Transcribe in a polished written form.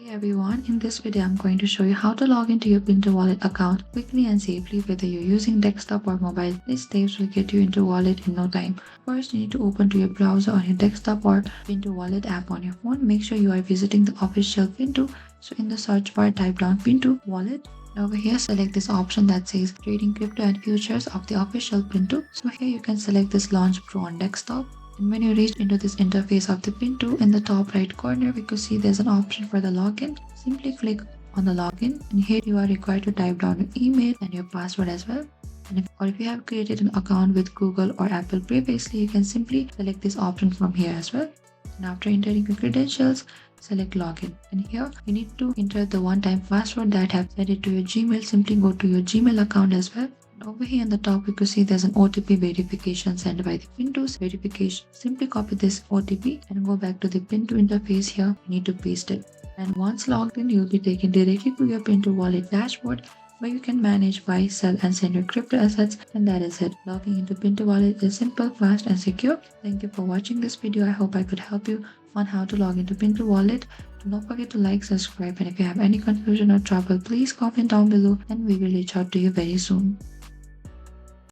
Hey everyone, in this video I'm going to show you how to log into your Pintu Wallet account quickly and safely whether you're using desktop or mobile. These steps will get you into Wallet in no time. First, you need to open to your browser on your desktop or Pintu Wallet app on your phone. Make sure you are visiting the official Pintu. So in the search bar, type down Pintu Wallet. And over here, select this option that says Trading Crypto and Futures of the official Pintu. So here you can select this Launch Pro on desktop. And when you reach into this interface of the Pintu, in the top right corner, we could see there's an option for the login. Simply click on the login, and here you are required to type down your email and your password as well. And if you have created an account with Google or Apple previously, you can simply select this option from here as well. And after entering your credentials, select login. And here you need to enter the one-time password that have sent it to your Gmail. Simply go to your Gmail account as well. Over here on the top, you can see there's an OTP verification sent by the Pintu's verification. Simply copy this OTP and go back to the Pintu interface here. You need to paste it. And once logged in, you'll be taken directly to your Pintu Wallet dashboard where you can manage, buy, sell, and send your crypto assets. And that is it. Logging into Pintu Wallet is simple, fast, and secure. Thank you for watching this video. I hope I could help you on how to log into Pintu Wallet. Do not forget to like, subscribe, and if you have any confusion or trouble, please comment down below and we will reach out to you very soon.